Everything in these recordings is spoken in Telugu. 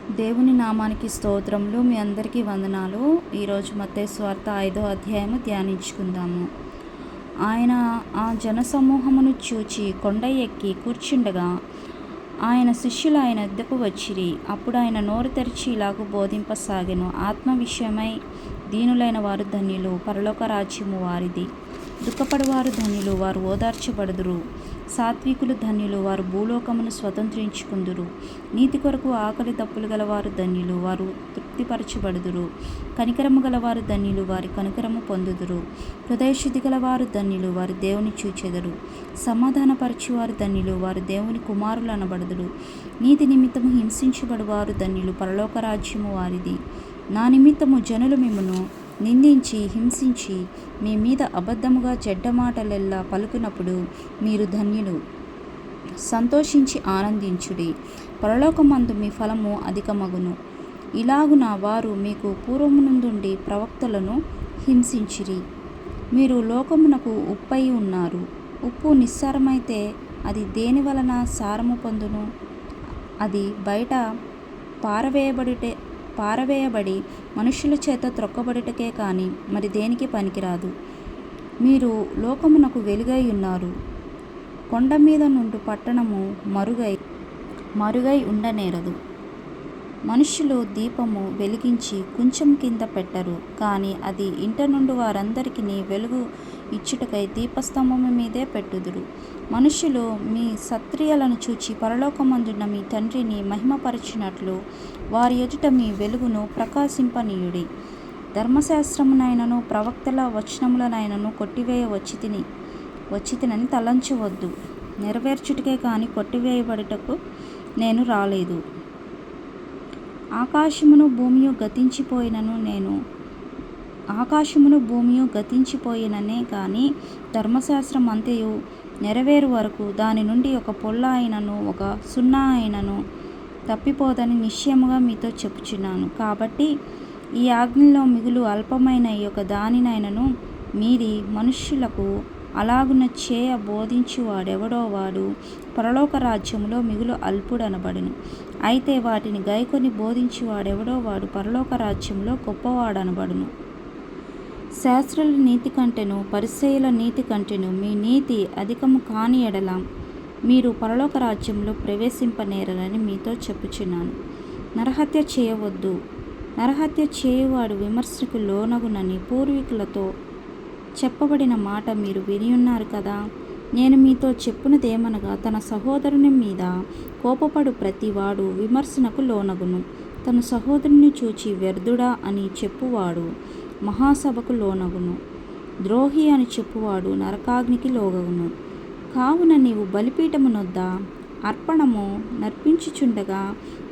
దేవుని నామానికి స్తోత్రములు. మీ అందరికీ వందనాలు. ఈరోజు మత్తయి సువార్త 5వ అధ్యాయము ధ్యానించుకుందాము. ఆయన ఆ జనసమూహమును చూచి కొండ ఎక్కి కూర్చుండగా ఆయన శిష్యులు ఆయన వద్దకు వచ్చిరి. అప్పుడు ఆయన నోరు తెరిచి ఇలాగు బోధింపసాగెను. ఆత్మ విషయమై దీనులైన వారు ధన్యులు, పరలోక రాజ్యము వారిది. దుఃఖపడువారు ధన్యులు, వారు ఓదార్చబడుదురు. సాత్వికులు ధన్యులు, వారు భూలోకమును స్వతంత్రించుకుందురు. నీతి కొరకు ఆకలి దప్పులు గలవారు ధన్యులు, వారు తృప్తిపరచబడుదురు. కనికరము గలవారు ధన్యులు, వారి కనికరము పొందుదురు. హృదయశుద్ధి గలవారు ధన్యులు, వారు దేవుని చూచెదరు. సమాధానపరచువారు ధన్యులు, వారు దేవుని కుమారులు అనబడుదురు. నీతి నిమిత్తము హింసించబడువారు ధన్యులు, పరలోక రాజ్యము వారిది. నా నిమిత్తము జనులు మిమ్మును నిందించి హింసించి మీ మీద అబద్ధముగా చెడ్డ మాటలెల్లా పలుకునప్పుడు మీరు ధన్యులు. సంతోషించి ఆనందించుడి, పరలోకమందు మీ ఫలము అధికమగును. ఇలాగున వారు మీకు పూర్వమునందుండి ప్రవక్తలను హింసించిరి. మీరు లోకమునకు ఉప్పై ఉన్నారు. ఉప్పు నిస్సారమైతే అది దేని వలన సారము పొందును? అది బయట పారవేయబడి మనుష్యుల చేత త్రొక్కబడుటకే కానీ మరి దేనికి పనికిరాదు. మీరు లోకమునకు వెలుగై ఉన్నారు. కొండ మీద నుండి పట్టణము మరుగై ఉండనేరదు. మనుష్యులు దీపము వెలిగించి కొంచెం కింద పెట్టరు, కానీ అది ఇంట నుండి వారందరికీ వెలుగు ఇచ్చుటకై దీపస్తంభము మీదే పెట్టుదురు. మనుష్యులు మీ సత్క్రియలను చూచి పరలోకమందున్న మీ తండ్రిని మహిమపరచినట్లు వారి ఎదుట మీ వెలుగును ప్రకాశింపనీయుడి. ధర్మశాస్త్రమునైనను ప్రవక్తల వచనములనైనను కొట్టివేయ వచ్చితినని తలంచవద్దు. నెరవేర్చుటకే కానీ కొట్టివేయబడుటకు నేను రాలేదు. ఆకాశమును భూమియు గతించిపోయిననే కానీ ధర్మశాస్త్రం అంతయు నెరవేరు వరకు దాని నుండి ఒక పొల్ల అయినను ఒక సున్నా అయినను తప్పిపోదని నిశ్చయముగా మీతో చెప్పుచున్నాను. కాబట్టి ఈ ఆజ్ఞలో మిగులు అల్పమైన ఈ యొక్క దానినైనను మీరి మనుష్యులకు అలాగున చేయ బోధించువాడెవడో వాడు పరలోక రాజ్యములో మిగులు అల్పుడనబడును. అయితే వాటిని గైకొని బోధించువాడెవడో వాడు పరలోక రాజ్యములో గొప్పవాడనబడును. శాస్త్రుల నీతి కంటెను పరిసయ్యుల నీతి కంటెను మీ నీతి అధికము కాని ఎడల మీరు పరలోక రాజ్యంలో ప్రవేశింపనేరని మీతో చెప్పుచున్నాను. నరహత్య చేయవద్దు. నరహత్య చేయువాడు విమర్శకు లోనగునని పూర్వీకులతో చెప్పబడిన మాట మీరు వినియున్నారు కదా. నేను మీతో చెప్పునదేమనగా, తన సహోదరుని మీద కోపపడు ప్రతివాడు విమర్శనకు లోనగును. తన సహోదరుని చూచి వ్యర్థుడా అని చెప్పువాడు మహాసభకు లోనగును. ద్రోహి అని చెప్పువాడు నరకాగ్నికి లోగగును. కావున నీవు బలిపీఠమునొద్ద అర్పణము నర్పించుచుండగా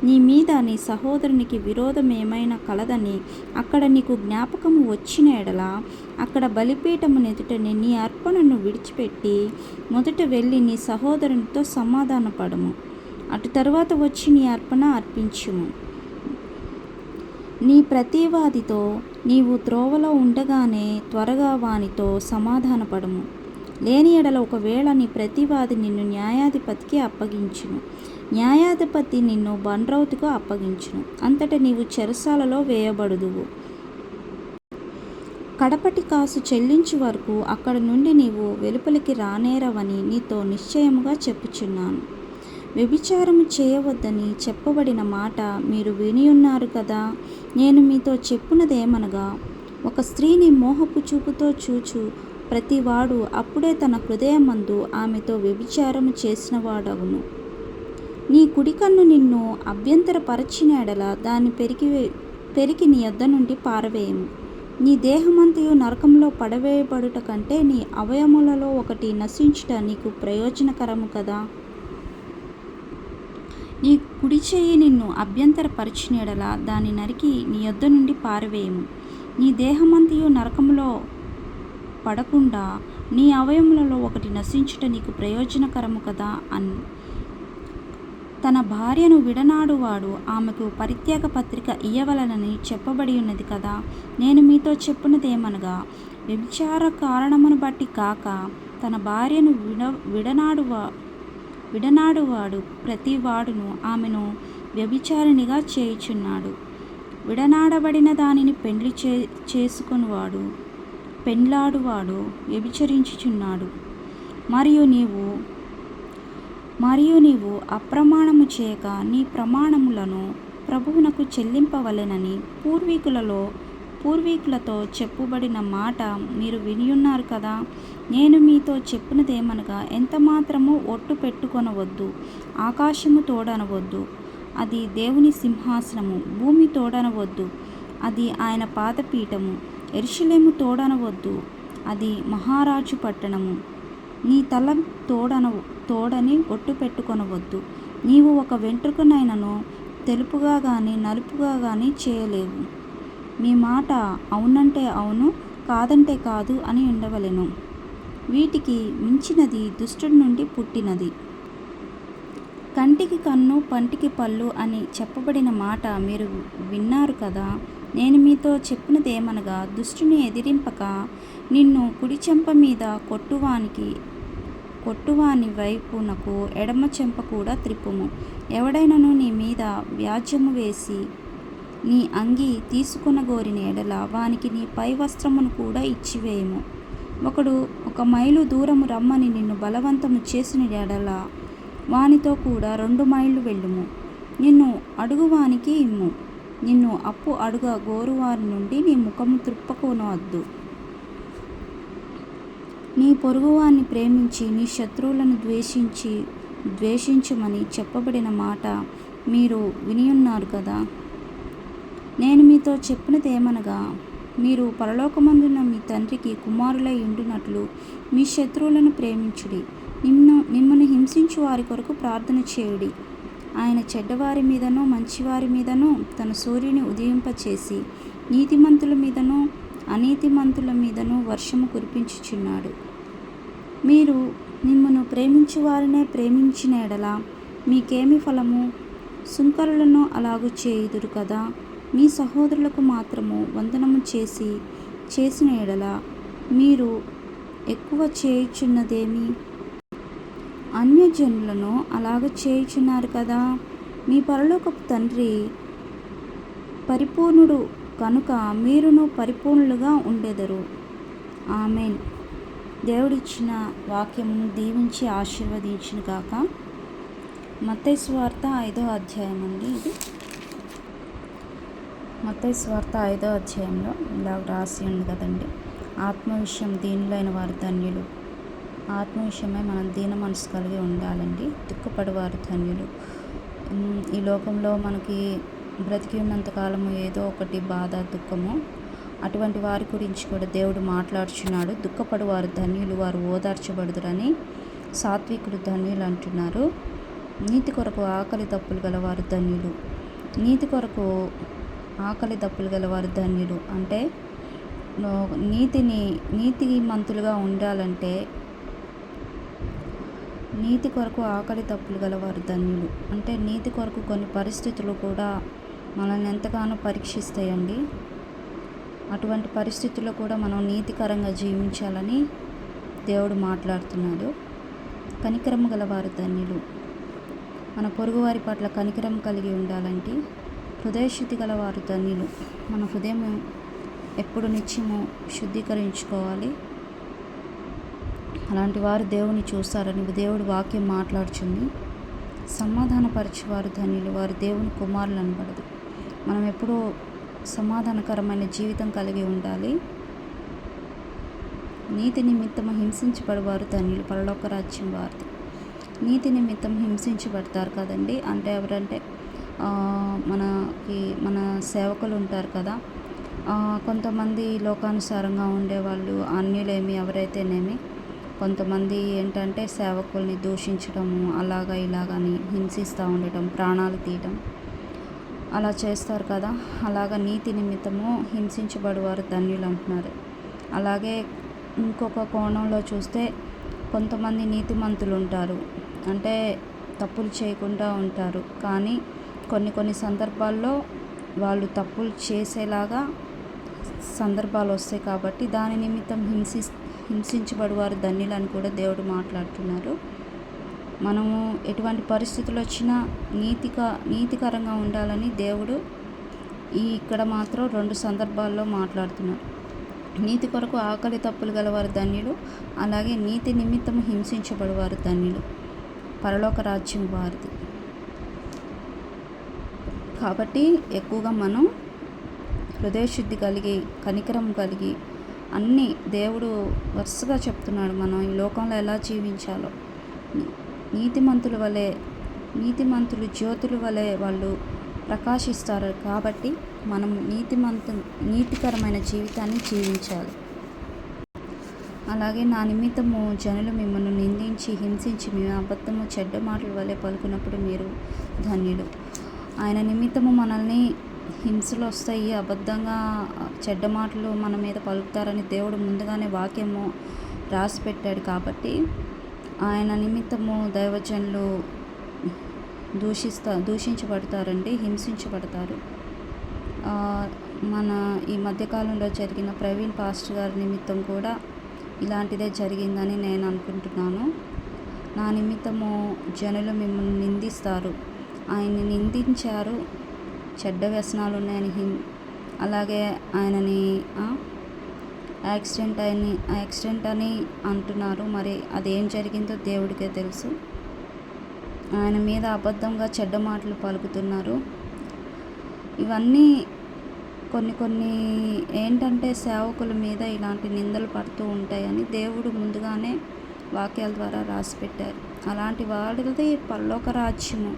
నీ మీద నీ సహోదరునికి విరోధమేమైనా కలదని అక్కడ నీకు జ్ఞాపకము వచ్చిన ఎడల అక్కడ బలిపీఠమునెదుటనే నీ అర్పణను విడిచిపెట్టి మొదట వెళ్ళి నీ సహోదరునితో సమాధానపడము. అటు తరువాత వచ్చి నీ అర్పణ అర్పించుము. నీ ప్రతివాదితో నీవు త్రోవలో ఉండగానే త్వరగా వానితో సమాధానపడము. లేని ఎడల ఒకవేళ నీ ప్రతివాది నిన్ను న్యాయాధిపతికి అప్పగించును, న్యాయాధిపతి నిన్ను బండ్రౌతుకు అప్పగించును. అంతటా నీవు చెరసాలలో వేయబడుదువు. కడపటి కాసు చెల్లించు వరకు అక్కడ నుండి నీవు వెలుపలికి రానేరవని నీతో నిశ్చయముగా చెప్పుచున్నాను. వ్యభిచారము చేయవద్దని చెప్పబడిన మాట మీరు వినియున్నారు కదా. నేను మీతో చెప్పునదేమనగా, ఒక స్త్రీని మోహపు చూపుతో చూచు ప్రతివాడు అప్పుడే తన హృదయమందు ఆమెతో వ్యభిచారము చేసినవాడగును. నీ కుడికన్ను నిన్ను అభ్యంతరపరచిన ఎడల దాన్ని పెరికి నీ యొద్ద నుండి పారవేయము. నీ దేహమంతయు నరకంలో పడవేయబడుట కంటే నీ అవయములలో ఒకటి నశించుట నీకు ప్రయోజనకరము కదా. నీ కుడి చెయ్యి నిన్ను అభ్యంతరపరిచిన ఎడల దాన్ని నరికి నీ యొద్ద నుండి పారవేయము. నీ దేహమంతయు నరకములో పడకుండా నీ అవయములలో ఒకటి నశించుట నీకు ప్రయోజనకరము కదా అని. తన భార్యను విడనాడువాడు ఆమెకు పరిత్యాగ పత్రిక ఇయ్యవలనని చెప్పబడి ఉన్నది కదా. నేను మీతో చెప్పునదేమనగా, వ్యభిచార కారణమును బట్టి కాక తన భార్యను విడనాడువాడు ప్రతివాడును ఆమెను వ్యభిచారిణిగా చేయుచున్నాడు. విడనాడబడిన దానిని పెండ్లి చేసుకొనివాడు పెండ్లాడువాడు వ్యభిచరించుచున్నాడు. మరియు నీవు అప్రమాణము చేయక నీ ప్రమాణములను ప్రభువునకు చెల్లింపవలెనని పూర్వీకులతో చెప్పుబడిన మాట మీరు వినియున్నారు కదా. నేను మీతో చెప్పినదేమనగా, ఎంత మాత్రము ఒట్టు పెట్టుకొనవద్దు. ఆకాశము తోడనవద్దు, అది దేవుని సింహాసనము. భూమి తోడనవద్దు, అది ఆయన పాదపీఠము. యెరూషలేము తోడనవద్దు, అది మహారాజు పట్టణము. నీ తల తోడని ఒట్టు పెట్టుకొనవద్దు. నీవు ఒక వెంట్రుకనైనను తెలుపుగా గాని నలుపుగా గాని చేయలేవు. మీ మాట అవునంటే అవును, కాదంటే కాదు అని ఉండవలెను. వీటికి మించినది దుష్టుడి నుండి పుట్టినది. కంటికి కన్ను, పంటికి పళ్ళు అని చెప్పబడిన మాట మీరు విన్నారు కదా. నేను మీతో చెప్పినదేమనగా, దుష్టుని ఎదిరింపక నిన్ను కుడి చెంప మీద కొట్టువాని వైపునకు ఎడమ చెంప కూడా త్రిప్పుము. ఎవడైనను నీ మీద వ్యాజ్యము వేసి నీ అంగీ తీసుకొనగోరిన ఎడల వానికి నీ పై వస్త్రమును కూడా ఇచ్చివేయము. ఒకడు 1 మైలు దూరము రమ్మని నిన్ను బలవంతము చేసిన ఎడల వానితో కూడా 2 మైళ్ళు వెళ్ళుము. నిన్ను అడుగువానికి ఇమ్ము. నిన్ను అప్పు అడుగ గోరువారి నుండి నీ ముఖము త్రిప్పుకొనవద్దు. నీ పొరుగువాన్ని ప్రేమించి నీ శత్రువులను ద్వేషించమని చెప్పబడిన మాట మీరు వినియున్నారు కదా. నేను మీతో చెప్పినదేమనగా, మీరు పరలోకమందున్న మీ తండ్రికి కుమారులై ఉండునట్లు మీ శత్రువులను ప్రేమించుడి. మిమ్మల్ని హింసించు వారి కొరకు ప్రార్థన చేయుడి. ఆయన చెడ్డవారి మీదనూ మంచివారి మీదనూ తన సూర్యుని ఉదయింపచేసి నీతిమంతుల మీదనూ అనీతిమంతుల మీదనూ వర్షము కురిపించుచున్నాడు. మీరు మిమ్మును ప్రేమించు వారినే ప్రేమించిన ఎడల మీకేమి ఫలము? సుంకరులను అలాగు చేయుదురు కదా. మీ సహోదరులకు మాత్రము వందనము చేసిన ఎడల మీరు ఎక్కువ చేయుచున్నదేమి? అన్యజనులను అలాగ చేయుచున్నారు కదా. మీ పరలోకపు తండ్రి పరిపూర్ణుడు కనుక మీరును పరిపూర్ణులుగా ఉండెదరు. ఆమేన్. దేవుడిచ్చిన వాక్యమును దీవించి ఆశీర్వదించును గాక. మత్తయి సువార్త 5వ అధ్యాయం అండి. ఇది మత్తయి సువార్త 5వ అధ్యాయంలో ఇలా రాసి ఉంది కదండి. ఆత్మవిషయం దీనులైన వారు ధన్యులు. ఆత్మ విషయమై మనం దీన మనసు కలిగి ఉండాలండి. దుఃఖపడేవారు ధన్యులు. ఈ లోకంలో మనకి బ్రతికి ఉన్నంతకాలము ఏదో ఒకటి బాధ, దుఃఖము, అటువంటి వారి గురించి కూడా దేవుడు మాట్లాడుచున్నాడు. దుఃఖపడేవారు ధన్యులు, వారు ఓదార్చబడుదురని. సాత్వికులు ధన్యులు అంటున్నారు. నీతి కొరకు ఆకలి దప్పులు గలవారు ధన్యులు. నీతి కొరకు ఆకలి దప్పులు గలవారు ధన్యులు అంటే నీతిమంతులుగా ఉండాలంటే నీతి కొరకు ఆకలి దప్పులు గలవారు ధన్యులు అంటే నీతి కొరకు కొన్ని పరిస్థితులు కూడా మనల్ని ఎంతగానో పరీక్షిస్తాయండి. అటువంటి పరిస్థితుల్లో కూడా మనం నీతికరంగా జీవించాలని దేవుడు మాట్లాడుతున్నాడు. కనికరము గలవారు ధన్యులు. మన పొరుగువారి పట్ల కనికరం కలిగి ఉండాలంటే హృదయశుద్ధి గలవారు ధన్యులు. మన హృదయం ఎప్పుడు నిత్యము శుద్ధీకరించుకోవాలి. అలాంటి వారు దేవుని చూస్తారని దేవుడు వాక్యం మాట్లాడుచుంది. సమాధానపరిచేవారు ధన్యులు, వారు దేవుని కుమారులు అనబడదు. మనం ఎప్పుడూ సమాధానకరమైన జీవితం కలిగి ఉండాలి. నీతి నిమిత్తం హింసించబడేవారు ధన్యులు, పరలోక రాజ్యం వారిది. నీతి నిమిత్తం హింసించబడతారు కదండి. అంటే ఎవరంటే మన సేవకులు ఉంటారు కదా. కొంతమంది లోకానుసారంగా ఉండేవాళ్ళు, అన్యులేమి ఎవరైతేనేమి, కొంతమంది ఏంటంటే సేవకుల్ని దూషించడము, అలాగా ఇలాగని హింసిస్తూ ఉండటం, ప్రాణాలు తీయటం అలా చేస్తారు కదా. అలాగా నీతి నిమిత్తము హింసించబడేవారు ధన్యులు అంటున్నారు. అలాగే ఇంకొక కోణంలో చూస్తే కొంతమంది నీతిమంతులు ఉంటారు. అంటే తప్పులు చేయకుండా ఉంటారు, కానీ కొన్ని సందర్భాల్లో వాళ్ళు తప్పులు చేసేలాగా సందర్భాలు వస్తాయి. కాబట్టి దాని నిమిత్తం హింసించబడేవారు ధన్యులని కూడా దేవుడు మాట్లాడుతున్నారు. మనము ఎటువంటి పరిస్థితులు వచ్చినా నీతికరంగా ఉండాలని దేవుడు ఇక్కడ మాత్రం 2 సందర్భాల్లో మాట్లాడుతున్నారు. నీతి కొరకు ఆకలి తప్పులు గలవారు ధన్యులు, అలాగే నీతి నిమిత్తము హింసించబడేవారు ధన్యులు, పరలోక రాజ్యం వారిది. కాబట్టి ఎక్కువగా మనం హృదయశుద్ధి కలిగి, కనికరం కలిగి, అన్నీ దేవుడు వరుసగా చెప్తున్నాడు మనం ఈ లోకంలో ఎలా జీవించాలో. నీతిమంతులు జ్యోతుల వలె వాళ్ళు ప్రకాశిస్తారు. కాబట్టి మనం నీతికరమైన జీవితాన్ని జీవించాలి. అలాగే నా నిమిత్తము జనులు మిమ్మల్ని నిందించి హింసించి మీ అబద్ధము చెడ్డ మాటల వలె పలుకున్నప్పుడు మీరు ధన్యులు. ఆయన నిమిత్తము మనల్ని హింసలు వస్తాయి, అబద్ధంగా చెడ్డ మాటలు మన మీద పలుకుతారని దేవుడు ముందుగానే వాక్యము రాసి పెట్టాడు. కాబట్టి ఆయన నిమిత్తము దైవజనులు దూషించబడతారండి, హింసించబడతారు. మన ఈ మధ్యకాలంలో జరిగిన ప్రవీణ్ పాస్టర్ గారి నిమిత్తం కూడా ఇలాంటిదే జరిగిందని నేను అనుకుంటున్నాను. నా నిమిత్తము జనులు మిమ్మల్ని నిందిస్తారు, ఆయన్ని నిందించారు, చెడ్డ వ్యసనాలు ఉన్నాయని, అలాగే ఆయనని యాక్సిడెంట్ అని అంటున్నారు. మరి అదేం జరిగిందో దేవుడికే తెలుసు. ఆయన మీద అబద్ధంగా చెడ్డ మాటలు పలుకుతున్నారు. ఇవన్నీ కొన్ని ఏంటంటే సేవకుల మీద ఇలాంటి నిందలు పడుతూ ఉంటాయని దేవుడు ముందుగానే వాక్యాల ద్వారా రాసి పెట్టారు. అలాంటి వాడిది పరలోక రాజ్యము,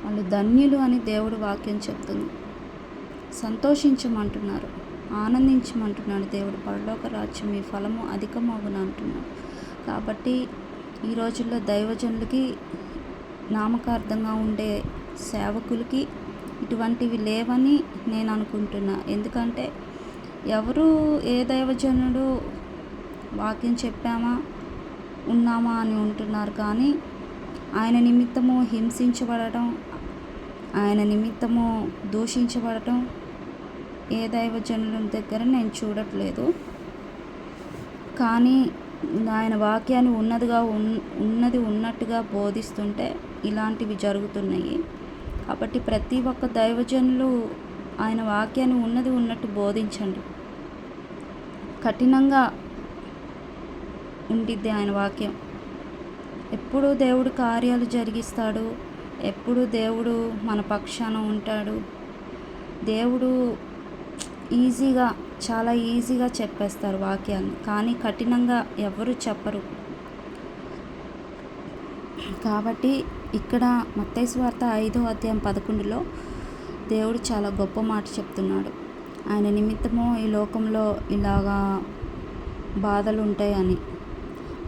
వాళ్ళు ధన్యులు అని దేవుడు వాక్యం చెప్తుంది. సంతోషించమంటున్నారు, ఆనందించమంటున్నాడు దేవుడు. పరలోక రాజ్యం మీ ఫలము అధికమగును అంటున్నాడు. కాబట్టి ఈ రోజుల్లో దైవజనులకి, నామకార్థంగా ఉండే సేవకులకి ఇటువంటివి లేవని నేను అనుకుంటున్నా. ఎందుకంటే ఎవరు ఏ దైవజనుడు వాక్యం చెప్పామా ఉన్నామా అని ఉంటున్నారు. కానీ ఆయన నిమిత్తము హింసించబడటం, ఆయన నిమిత్తము దూషించబడటం ఏ దైవజనుల దగ్గర నేను చూడట్లేదు. కానీ ఆయన వాక్యాన్ని ఉన్నది ఉన్నట్టుగా బోధిస్తుంటే ఇలాంటివి జరుగుతున్నాయి. కాబట్టి ప్రతి ఒక్క దైవజనులు ఆయన వాక్యాన్ని ఉన్నట్టు బోధించండి. కఠినంగా ఉండిద్ది ఆయన వాక్యం. ఎప్పుడు దేవుడు కార్యాలు జరిగిస్తాడు, ఎప్పుడు దేవుడు మన పక్షాన ఉంటాడు. దేవుడు చాలా ఈజీగా చెప్పేస్తారు వాక్యాన్ని, కానీ కఠినంగా ఎవరు చెప్పరు. కాబట్టి ఇక్కడ మత్తయి సువార్త 5వ అధ్యాయం 11లో దేవుడు చాలా గొప్ప మాట చెప్తున్నాడు. ఆయన నిమిత్తము ఈ లోకంలో ఇలాగా బాధలు ఉంటాయని,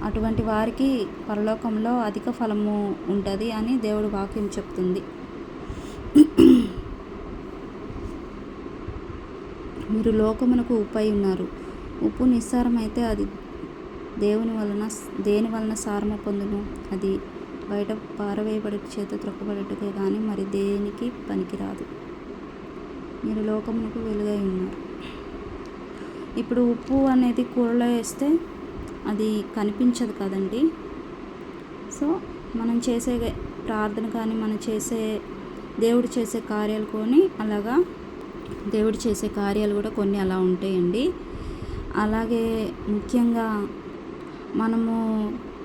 అటువంటి వారికి పరలోకంలో అధిక ఫలము ఉంటుంది అని దేవుడు వాక్యం చెప్తుంది. మీరు లోకమునకు ఉప్పై ఉన్నారు. ఉప్పు నిస్సారమైతే అది దేని వలన సారము పొందును? అది బయట పారవేయబడి చేత త్రొక్కబడటకే కానీ మరి దేనికి పనికిరాదు. మీరు లోకమునకు వెలుగై ఉన్నారు. ఇప్పుడు ఉప్పు అనేది కూరలో వేస్తే అది కనిపించదు కదండి. సో మనం చేసే ప్రార్థన కానీ మనం చేసే దేవుడు చేసే కార్యాలు దేవుడు చేసే కార్యాలు కూడా కొన్ని అలా ఉంటాయండి. అలాగే ముఖ్యంగా మనము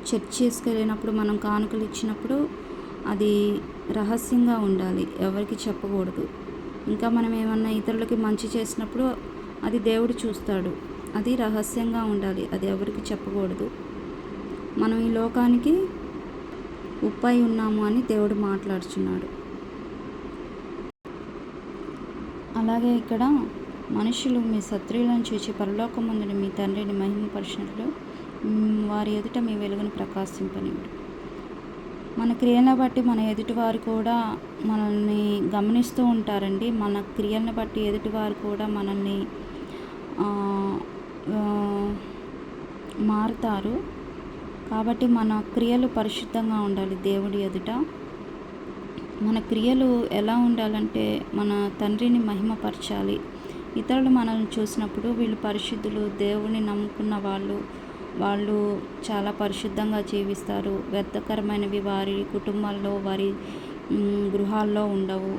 చర్చికి వెళ్ళినప్పుడు మనం కానుకలు ఇచ్చినప్పుడు అది రహస్యంగా ఉండాలి, ఎవరికి చెప్పకూడదు. ఇంకా మనం ఏమన్నా ఇతరులకి మంచి చేసినప్పుడు అది దేవుడు చూస్తాడు, అది రహస్యంగా ఉండాలి, అది ఎవరికి చెప్పకూడదు. మనం ఈ లోకానికి ఉప్పై ఉన్నాము అని దేవుడు మాట్లాడుచున్నాడు. అలాగే ఇక్కడ మనుషులు మీ శత్రువులను చూచి పరలోకమందున మీ తండ్రిని మహిమపరిచినట్లు వారి ఎదుట మీ వెలుగును ప్రకాశింపనివ్వడు. మన క్రియలను బట్టి మన ఎదుటివారు కూడా మనల్ని గమనిస్తూ ఉంటారండి. మన క్రియలను బట్టి ఎదుటివారు కూడా మనల్ని మారుతారు. కాబట్టి మన క్రియలు పరిశుద్ధంగా ఉండాలి దేవుడి ఎదుట. మన క్రియలు ఎలా ఉండాలంటే మన తండ్రిని మహిమపరచాలి. ఇతరులు మనల్ని చూసినప్పుడు వీళ్ళు పరిశుద్ధులు, దేవుని నమ్ముకున్న వాళ్ళు వాళ్ళు చాలా పరిశుద్ధంగా జీవిస్తారు. వ్యర్థకరమైనవి వారి కుటుంబాల్లో, వారి గృహాల్లో ఉండవు.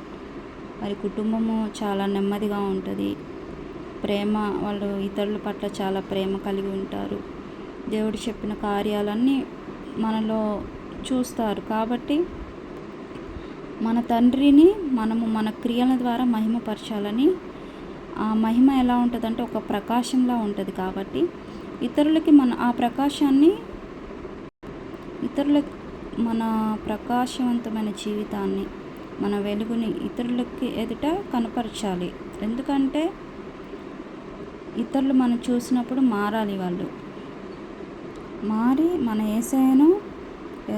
వారి కుటుంబము చాలా నెమ్మదిగా ఉంటుంది. ప్రేమ, వాళ్ళు ఇతరుల పట్ల చాలా ప్రేమ కలిగి ఉంటారు. దేవుడు చెప్పిన కార్యాలన్నీ మనలో చూస్తారు. కాబట్టి మన తండ్రిని మనము మన క్రియల ద్వారా మహిమపరచాలని. ఆ మహిమ ఎలా ఉంటుందంటే ఒక ప్రకాశంలా ఉంటుంది. కాబట్టి ఇతరులకి ఆ ప్రకాశాన్ని, ఇతరులకి మన ప్రకాశవంతమైన జీవితాన్ని, మన వెలుగుని ఇతరులకి ఎదుట కనపరచాలి. ఎందుకంటే ఇతరులు మనం చూసినప్పుడు మారాలి. వాళ్ళు మారి మన యేసయ్యను,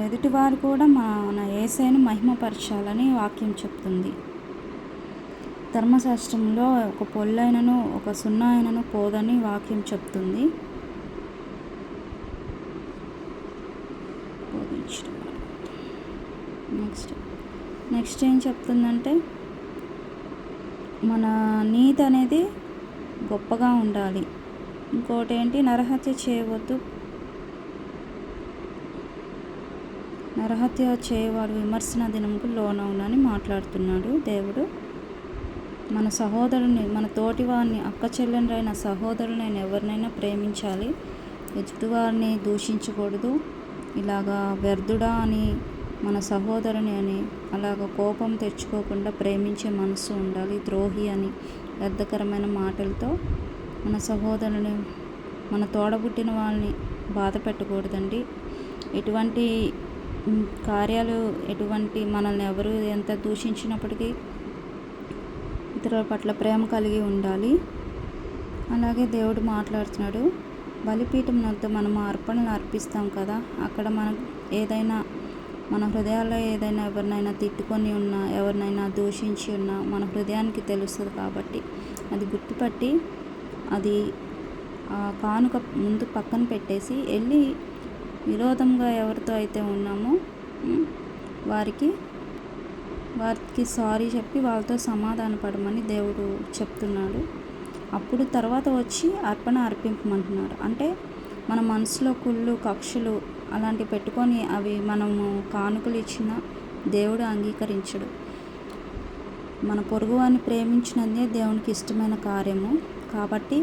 ఎదుటివారు కూడా మన యేసయ్యను మహిమపరచాలని వాక్యం చెప్తుంది. ధర్మశాస్త్రంలో ఒక పొల్లైనను ఒక సున్నాయినను పోదని వాక్యం చెప్తుంది. నెక్స్ట్ ఏం చెప్తుందంటే మన నీతి అనేది గొప్పగా ఉండాలి. ఇంకోటి ఏంటి, నరహత్య చేయవద్దు. నరహత్య చేయవాడు విమర్శన దినముకు లోనవునని మాట్లాడుతున్నాడు దేవుడు. మన సహోదరుని, మన తోటివారిని, అక్క చెల్లెలైన సహోదరులైన ఎవరినైనా ప్రేమించాలి. ఎదుటివారిని దూషించకూడదు. ఇలాగా వ్యర్థుడా అని, మన సహోదరుని అని అలాగ కోపం తెచ్చుకోకుండా ప్రేమించే మనసు ఉండాలి. ద్రోహి అని వ్యర్థకరమైన మాటలతో మన సహోదరుని, మన తోడబుట్టిన వాళ్ళని బాధ పెట్టకూడదండి. ఎటువంటి కార్యాలు, ఎటువంటి మనల్ని ఎవరు ఎంత దూషించినప్పటికీ ఇతరుల పట్ల ప్రేమ కలిగి ఉండాలి. అలాగే దేవుడు మాట్లాడుతున్నాడు, బలిపీఠం వద్ద మనం అర్పణలు అర్పిస్తాం కదా, అక్కడ మనం ఏదైనా మన హృదయాల్లో ఏదైనా ఎవరినైనా తిట్టుకొని ఉన్నా, ఎవరినైనా దూషించి ఉన్నా మన హృదయానికి తెలుస్తుంది. కాబట్టి అది గుర్తుపట్టి అది ఆ కానుక ముందు పక్కన పెట్టేసి వెళ్ళి విరోధంగా ఎవరితో అయితే ఉన్నామో వారికి సారీ చెప్పి వాళ్ళతో సమాధాన పడమని దేవుడు చెప్తున్నాడు. అప్పుడు తర్వాత వచ్చి అర్పణ అర్పింపమంటున్నాడు. అంటే మన మనసులో కుళ్ళు, కక్షలు అలాంటివి పెట్టుకొని అవి మనము కానుకలు ఇచ్చిన దేవుడు అంగీకరించడు. మన పొరుగువారిని ప్రేమించినదే దేవునికి ఇష్టమైన కార్యము. కాబట్టి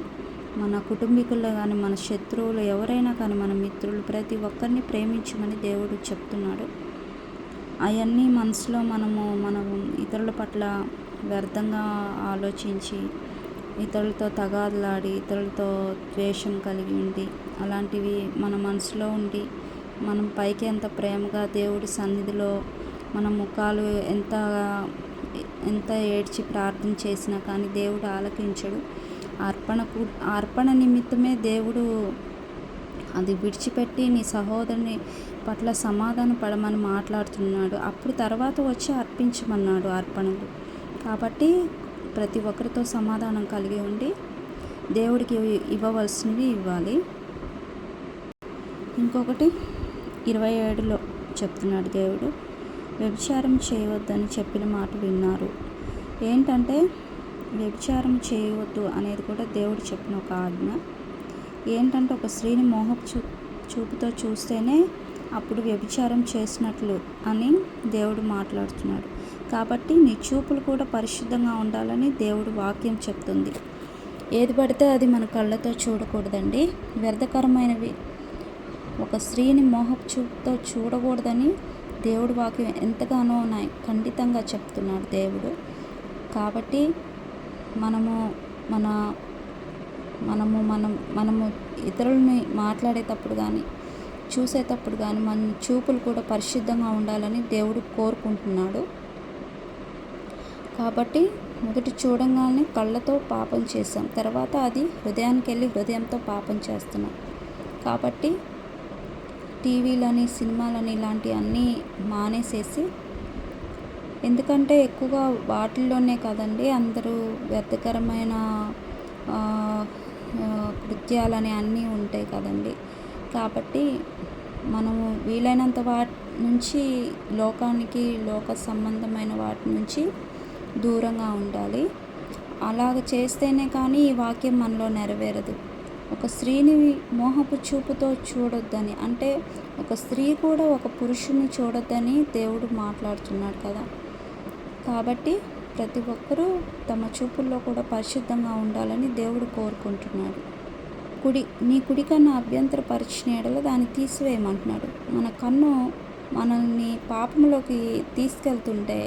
మన కుటుంబీకుల్లో కానీ, మన శత్రువులు ఎవరైనా కానీ, మన మిత్రులు, ప్రతి ఒక్కరిని ప్రేమించమని దేవుడు చెప్తున్నాడు. అవన్నీ మనసులో మనం ఇతరుల పట్ల వ్యర్థంగా ఆలోచించి, ఇతరులతో తగాదలాడి, ఇతరులతో ద్వేషం కలిగి ఉండి, అలాంటివి మన మనసులో ఉండి మనం పైకి ఎంత ప్రేమగా దేవుడి సన్నిధిలో మన ముఖాలు ఎంత ఏడ్చి ప్రార్థన చేసినా కానీ దేవుడు ఆలకించడు. అర్పణ నిమిత్తమే దేవుడు అది విడిచిపెట్టి నీ సహోదరుని పట్ల సమాధాన పడమని మాట్లాడుతున్నాడు. అప్పుడు తర్వాత వచ్చి అర్పించమన్నాడు అర్పణలు. కాబట్టి ప్రతి ఒక్కరితో సమాధానం కలిగి ఉండి దేవుడికి ఇవ్వవలసినవి ఇవ్వాలి. ఇంకొకటి 27లో చెప్తున్నాడు దేవుడు, వ్యభిచారం చేయవద్దని చెప్పిన మాట విన్నారు. ఏంటంటే వ్యభిచారం చేయవద్దు అనేది కూడా దేవుడు చెప్పిన ఒక ఆజ్ఞ. ఏంటంటే ఒక స్త్రీని మోహపు చూపుతో చూస్తేనే అప్పుడు వ్యభిచారం చేసినట్లు అని దేవుడు మాట్లాడుతున్నాడు. కాబట్టి నీ చూపులు కూడా పరిశుద్ధంగా ఉండాలని దేవుడు వాక్యం చెప్తుంది. ఏది పడితే అది మన కళ్ళతో చూడకూడదండి. వ్యర్థకరమైనవి ఒక స్త్రీని మోహపు చూపుతో చూడకూడదని దేవుడు వాక్యం ఎంతగానో ఖండితంగా చెప్తున్నాడు దేవుడు. కాబట్టి మనము ఇతరులని మాట్లాడేటప్పుడు కానీ, చూసేటప్పుడు కానీ మన చూపులు కూడా పరిశుద్ధంగా ఉండాలని దేవుడు కోరుకుంటున్నాడు. కాబట్టి మొదటి చూడంగానే కళ్ళతో పాపం చేస్తాం, తర్వాత అది హృదయానికి వెళ్ళి హృదయంతో పాపం చేస్తున్నాం. కాబట్టి టీవీలని, సినిమాలని ఇలాంటివన్నీ మానేసేసి, ఎందుకంటే ఎక్కువగా వాటిల్లోనే కదండి అందరూ వ్యర్థకరమైన కృత్యాలని అన్నీ ఉంటాయి కదండి. కాబట్టి మనము వీలైనంత వాటి నుంచి లోక సంబంధమైన వాటి నుంచి దూరంగా ఉండాలి. అలాగ చేస్తేనే కానీ ఈ వాక్యం మనలో నెరవేరదు. ఒక స్త్రీని మోహపు చూపుతో చూడొద్దని, అంటే ఒక స్త్రీ కూడా ఒక పురుషుని చూడొద్దని దేవుడు మాట్లాడుతున్నాడు కదా. కాబట్టి ప్రతి ఒక్కరూ తమ చూపుల్లో కూడా పరిశుద్ధంగా ఉండాలని దేవుడు కోరుకుంటున్నాడు. నీ కుడి కన్ను అభ్యంతరపరిచిన యెడల దాన్ని తీసివేయమంటున్నాడు. మన కన్ను మనల్ని పాపంలోకి తీసుకెళ్తుంటే,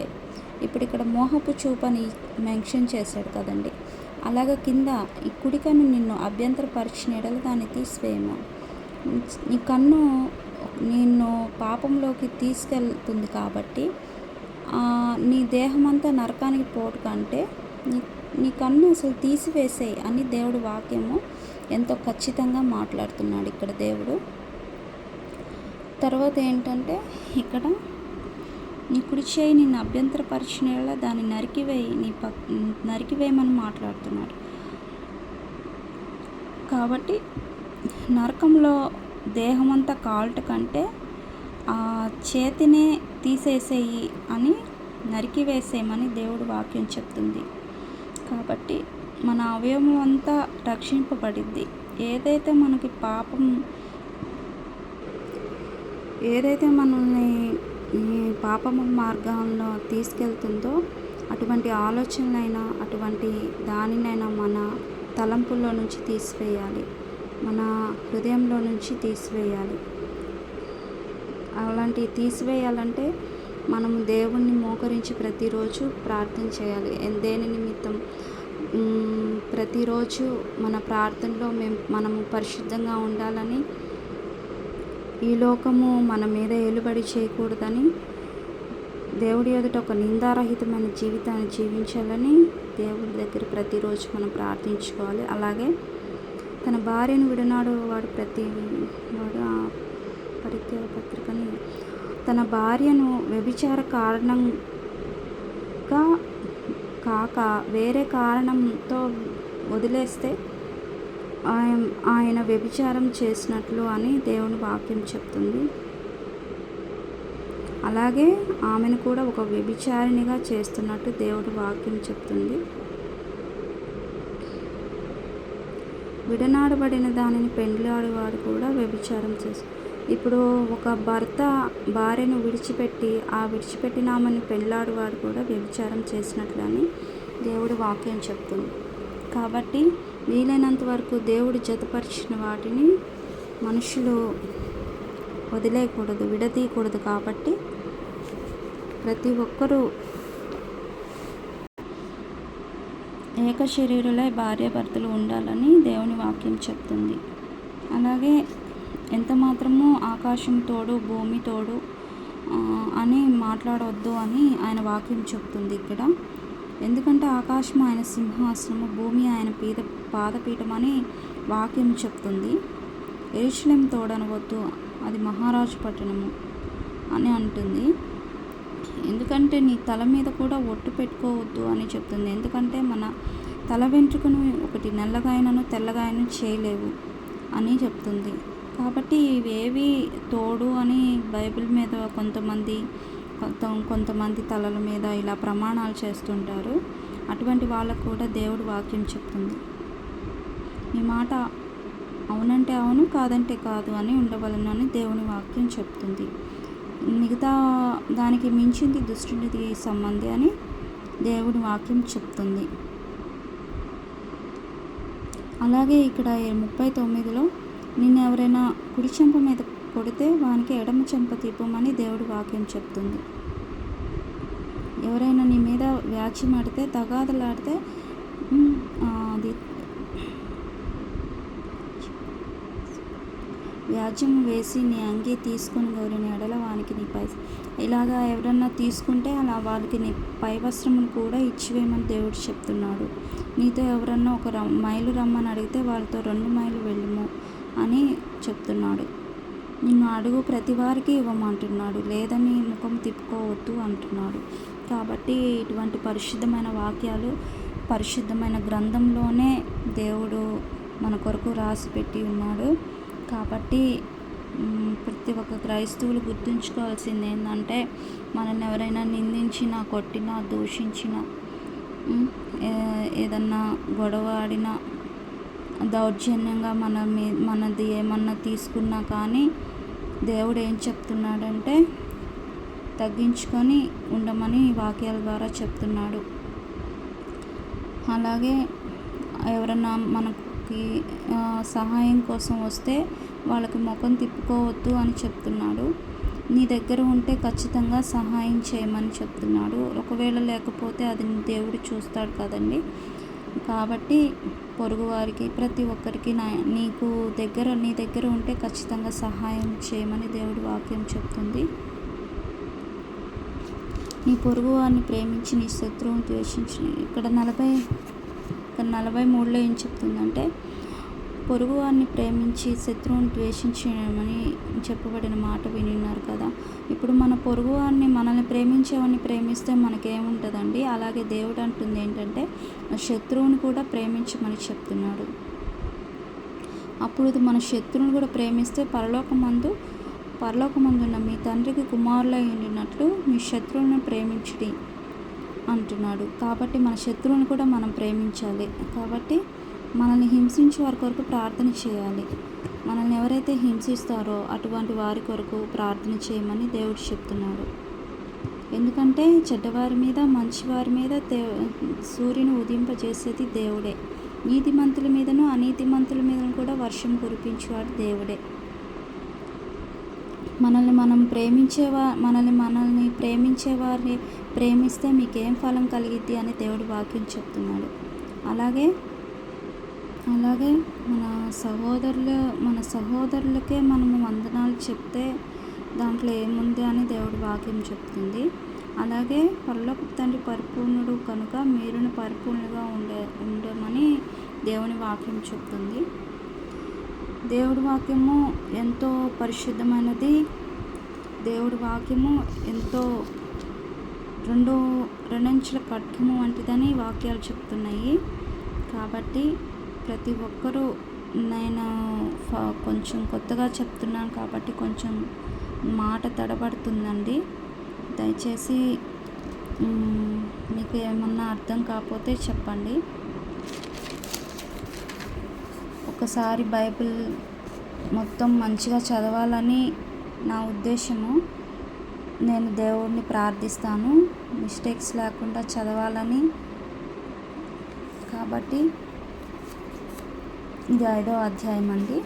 ఇప్పుడు ఇక్కడ మోహపు చూపు అని మెన్షన్ చేశాడు కదండి. అలాగే కింద ఈ కుడి కన్ను నిన్ను అభ్యంతరపరిచిన యెడల దాన్ని తీసివేయము. నీ కన్ను నిన్ను పాపంలోకి తీసుకెళ్తుంది కాబట్టి నీ దేహమంతా నరకానికి పోటు కంటే నీ కన్ను అసలు తీసివేసేయి అని దేవుడు వాక్యము ఎంతో ఖచ్చితంగా మాట్లాడుతున్నాడు ఇక్కడ దేవుడు. తర్వాత ఏంటంటే ఇక్కడ నీ కుడి చేయి నిన్ను అభ్యంతరపరిచిన యెడల దాన్ని నరికివేయమని మాట్లాడుతున్నాడు. కాబట్టి నరకంలో దేహమంతా కాలుట కంటే ఆ చేతినే తీసేసేయి అని, నరికివేసేయమని దేవుడు వాక్యం చెప్తుంది. కాబట్టి మన అవయవం అంతా రక్షింపబడిద్ది. ఏదైతే మనల్ని ఈ పాపము మార్గంలో తీసుకెళ్తుందో అటువంటి ఆలోచనలైనా అటువంటి దానినైనా మన తలంపుల్లో నుంచి తీసివేయాలి, మన హృదయంలో నుంచి తీసివేయాలి. అలాంటివి తీసివేయాలంటే మనము దేవుణ్ణి మోకరించి ప్రతిరోజు ప్రార్థన చేయాలి. దేని నిమిత్తం? ప్రతిరోజు మన ప్రార్థనలో మనము పరిశుద్ధంగా ఉండాలని, ఈ లోకము మన మీద ఏలుబడి చేయకూడదని, దేవుడి ఎదుట ఒక నిందారహితమైన జీవితాన్ని జీవించాలని దేవుడి దగ్గర ప్రతిరోజు మనం ప్రార్థించుకోవాలి. అలాగే తన భార్యను విడనాడు వాడు పరిత్యాగ పత్రికని తన భార్యను వ్యభిచార కారణంగా కాక వేరే కారణంతో వదిలేస్తే ఆయన వ్యభిచారం చేసినట్లు అని దేవుని వాక్యం చెప్తుంది. అలాగే ఆమెను కూడా ఒక వ్యభిచారిణిగా చేస్తున్నట్టు దేవుడి వాక్యం చెప్తుంది. విడనాడబడిన దానిని పెండ్లాడువాడు కూడా వ్యభిచారం చేస్తాడు. ఇప్పుడు ఒక భర్త భార్యను విడిచిపెట్టిన ఆమెను పెళ్ళాడువాడు కూడా వ్యభిచారం చేసినట్లని దేవుడి వాక్యం చెప్తుంది. కాబట్టి వీలైనంత వరకు దేవుడు జతపరిచిన వాటిని మనుషులు వదిలేయకూడదు, విడదీయకూడదు. కాబట్టి ప్రతి ఒక్కరూ ఏక శరీరులై భార్యాభర్తలు ఉండాలని దేవుని వాక్యం చెప్తుంది. అలాగే ఎంత మాత్రము ఆకాశం తోడు భూమి తోడు అని మాట్లాడవద్దు అని ఆయన వాక్యం చెప్తుంది ఇక్కడ. ఎందుకంటే ఆకాశం ఆయన సింహాసనము, భూమి ఆయన పాదపీఠం అని వాక్యం చెప్తుంది. యెరూషలేము తోడనవద్దు, అది మహారాజు పట్టణము అని అంటుంది. ఎందుకంటే నీ తల మీద కూడా ఒట్టు పెట్టుకోవద్దు అని చెప్తుంది. ఎందుకంటే మన తల వెంట్రుకను ఒకటి నల్లగాయనను తెల్లగాయను చేయలేవు అని చెప్తుంది. కాబట్టి ఇవేవి తోడు అని బైబిల్ మీద కొంతమంది తలల మీద ఇలా ప్రమాణాలు చేస్తుంటారు. అటువంటి వాళ్ళకు కూడా దేవుడు వాక్యం చెప్తుంది. ఈ మాట అవునంటే అవును, కాదంటే కాదు అని ఉండవలను అని దేవుని వాక్యం చెప్తుంది. మిగతా దానికి మించింది దుష్టునికి సంబంధి అని దేవుని వాక్యం చెప్తుంది. అలాగే ఇక్కడ 39లో నిన్ను ఎవరైనా కుడి చెంప మీద కొడితే వానికి ఎడమ చెంప తీపమని దేవుడి వాక్యం చెప్తుంది. ఎవరైనా నీ మీద వ్యాజ్యమాడితే తగాదలాడితే అది వ్యాజ్యం వేసి నీ అంగీ తీసుకొని గౌరవని ఎడల వానికి నీ ఇలాగా ఎవరన్నా తీసుకుంటే అలా వాళ్ళకి నీ పై వస్త్రమును కూడా ఇచ్చివేయమని దేవుడు చెప్తున్నాడు. నీతో ఎవరన్నా ఒక మైలు రమ్మని అడిగితే వాళ్ళతో 2 మైళ్ళు వెళ్ళము అని చెప్తున్నాడు. నిన్ను అడుగు ప్రతి వారికి ఇవ్వమంటున్నాడు, లేదని ముఖం తిప్పుకోవద్దు అంటున్నాడు. కాబట్టి ఇటువంటి పరిశుద్ధమైన వాక్యాలు పరిశుద్ధమైన గ్రంథంలోనే దేవుడు మన కొరకు రాసి పెట్టి ఉన్నాడు. కాబట్టి ప్రతి ఒక్క క్రైస్తవులు గుర్తుంచుకోవాల్సింది ఏంటంటే, మనల్ని ఎవరైనా నిందించినా, కొట్టినా, దూషించినా, ఏదన్నా గొడవ ఆడినా దౌర్జన్యంగా మనది ఏమన్నా తీసుకున్నా కానీ దేవుడు ఏం చెప్తున్నాడంటే తగ్గించుకొని ఉండమని వాక్యాల ద్వారా చెప్తున్నాడు. అలాగే ఎవరన్నా మనకి సహాయం కోసం వస్తే వాళ్ళకి ముఖం తిప్పుకోవద్దు అని చెప్తున్నాడు. నీ దగ్గర ఉంటే ఖచ్చితంగా సహాయం చేయమని చెప్తున్నాడు. ఒకవేళ లేకపోతే అది దేవుడు చూస్తాడు కదండి. కాబట్టి పొరుగువారికి ప్రతి ఒక్కరికి నీ దగ్గర ఉంటే ఖచ్చితంగా సహాయం చేయమని దేవుడి వాక్యం చెప్తుంది. నీ పొరుగువారిని ప్రేమించి నీ శత్రువుని ద్వేషించి. ఇక్కడ 43లో ఏం చెప్తుందంటే పొరుగువారిని ప్రేమించి శత్రువుని ద్వేషించమని చెప్పబడిన మాట వినిన్నారు కదా. ఇప్పుడు మన పొరుగువారిని మనల్ని ప్రేమించేవాడిని ప్రేమిస్తే మనకేముంటుందండి. అలాగే దేవుడు అంటుంది ఏంటంటే శత్రువుని కూడా ప్రేమించమని చెప్తున్నాడు. అప్పుడు మన శత్రువుని కూడా ప్రేమిస్తే పరలోకమందున్న మీ తండ్రికి కుమారులై ఉండినట్లు మీ శత్రువులను ప్రేమించుడి అంటున్నాడు. కాబట్టి మన శత్రువుని కూడా మనం ప్రేమించాలి. కాబట్టి మనల్ని హింసించే వారి కొరకు ప్రార్థన చేయాలి. మనల్ని ఎవరైతే హింసిస్తారో అటువంటి వారి కొరకు ప్రార్థన చేయమని దేవుడు చెప్తున్నాడు. ఎందుకంటే చెడ్డవారి మీద మంచివారి మీద సూర్యుని ఉదయింపజేసేది దేవుడే. నీతిమంతుల మీదను అనీతిమంతుల మీదను కూడా వర్షం కురిపించేవాడు దేవుడే. మనల్ని ప్రేమించే వారిని ప్రేమిస్తే మీకేం ఫలం కలిగిద్ది అని దేవుడి వాక్యం చెప్తున్నాడు. అలాగే మన సహోదరులకే మనము వందనాలు చెప్తే దాంట్లో ఏముంది అని దేవుడి వాక్యం చెప్తుంది. అలాగే పరలోకపు తండ్రి పరిపూర్ణుడు కనుక మీరును పరిపూర్ణులుగా ఉండమని దేవుని వాక్యం చెప్తుంది. దేవుడి వాక్యము ఎంతో పరిశుద్ధమైనది. దేవుడి వాక్యము ఎంతో రెండంచుల ఖడ్గము వంటిదని వాక్యాలు చెప్తున్నాయి. కాబట్టి ప్రతి ఒక్కరూ నేను కొంచెం కొత్తగా చెప్తున్నాను కాబట్టి కొంచెం మాట తడబడుతుందండి. దయచేసి మీకు ఏమన్నా అర్థం కాకపోతే చెప్పండి. ఒకసారి బైబిల్ మొత్తం మంచిగా చదవాలని నా ఉద్దేశము. నేను దేవుడిని ప్రార్థిస్తాను మిస్టేక్స్ లేకుండా చదవాలని. కాబట్టి ఇది 5వ అధ్యాయం అండి.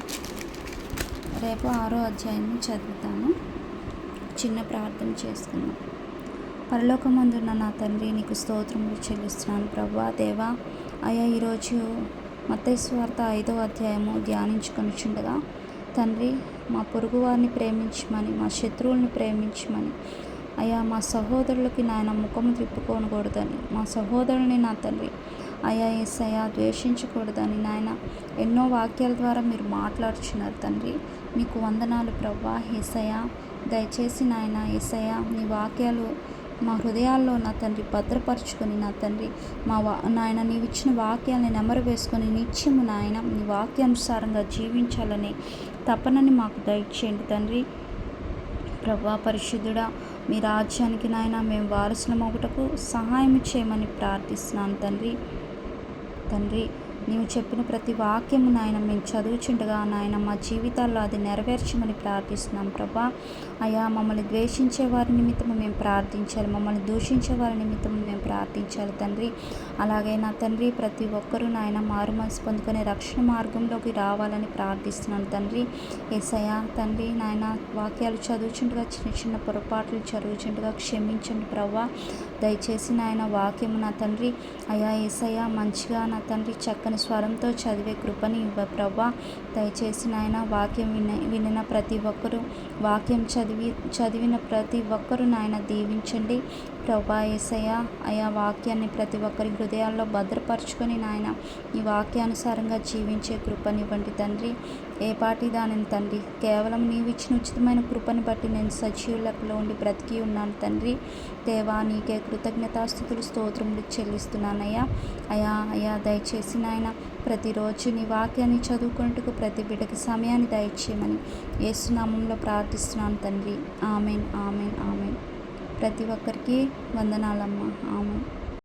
రేపు 6వ అధ్యాయాన్ని చదువుతాను. చిన్న ప్రార్థన చేసుకున్నాం. పరలోకమందున్న నా తండ్రి, నీకు స్తోత్రములు చెల్లిస్తున్నాను ప్రభువా. దేవా, అయ్యా, ఈరోజు మత్తయి సువార్త 5వ అధ్యాయము ధ్యానించుకొనిచుండగా తండ్రి, మా పొరుగువారిని ప్రేమించమని, మా శత్రువుల్ని ప్రేమించమని, అయ్యా, మా సహోదరులకి నాయన ముఖము తిప్పుకోనకూడదని, మా సహోదరుని నా తండ్రి అయ్యా యేసయ్యా ద్వేషించకూడదని నాయన ఎన్నో వాక్యాల ద్వారా మీరు మాట్లాడుచున్నారు తండ్రి. మీకు వందనాలు ప్రభువా. యేసయ్యా, దయచేసి నాయన యేసయ్యా, నీ వాక్యాలు మా హృదయాల్లో నా తండ్రి భద్రపరుచుకొని నా తండ్రి నాయన నీవిచ్చిన వాక్యాలని నెమరు వేసుకొని నిత్యము నాయన నీ వాక్యానుసారంగా జీవించాలని తపనని మాకు దయచేయండి తండ్రి. ప్రభువా పరిశుద్ధుడా, మీ రాజ్యానికి నాయన మేము వారసులమగుటకు సహాయం చేయమని ప్రార్థిస్తున్నాను తండ్రి. నీవు చెప్పిన ప్రతి వాక్యము నాయన మేము చదువుచుండగా నాయన మా జీవితాల్లో అది నెరవేర్చమని ప్రార్థిస్తున్నాం ప్రభా. అయ్యా, మమ్మల్ని ద్వేషించే వారి నిమిత్తము మేము ప్రార్థించాలి, మమ్మల్ని దూషించే వారి నిమిత్తము మేము ప్రార్థించాలి తండ్రి. అలాగే నా తండ్రి, ప్రతి ఒక్కరూ నాయన మారు మనసు పొందుకొని రక్షణ మార్గంలోకి రావాలని ప్రార్థిస్తున్నాను తండ్రి. యేసయ్యా తండ్రి, నాయన వాక్యాలు చదువుచుండగా చిన్న చిన్న పొరపాట్లు చదువుచుండగా క్షమించండి ప్రభా. దయచేసి నాయన వాక్యము నా తండ్రి అయ్యా యేసయ్యా మంచిగా నా తండ్రి చక్కని స్వరంతో చదివే కృపని ఇవ్వ ప్రభా. దయచేసి నాయన వాక్యం వినిన ప్రతి ఒక్కరూ, వాక్యం చదివిన ప్రతి ఒక్కరూ నాయన దీవించండి ప్రభా. యేసయ్య అయా వాక్యాన్ని ప్రతి ఒక్కరి హృదయాల్లో భద్రపరుచుకొని నాయన ఈ వాక్యానుసారంగా జీవించే కృపనివ్వండి తండ్రి. ఏ పాటి దానిని తండ్రి, కేవలం నీవు ఇచ్చిన ఉచితమైన కృపని బట్టి నేను సజీవులలో ఉండి బ్రతికి ఉన్నాను తండ్రి. దేవా, నీకే కృతజ్ఞతాస్తుతులు స్తోత్రములు చెల్లిస్తున్నానయ్యా. అయా దయచేసి నాయన ప్రతిరోజు నీ వాక్యాన్ని చదువుకున్నట్టుకు ప్రతి బిడ్డకి సమయాన్ని దయచేయమని యేసు నామములో ప్రార్థిస్తున్నాను తండ్రి. Amen, amen, amen. ప్రతి ఒక్కరికి వందనాలమ్మ. ఆమెన్.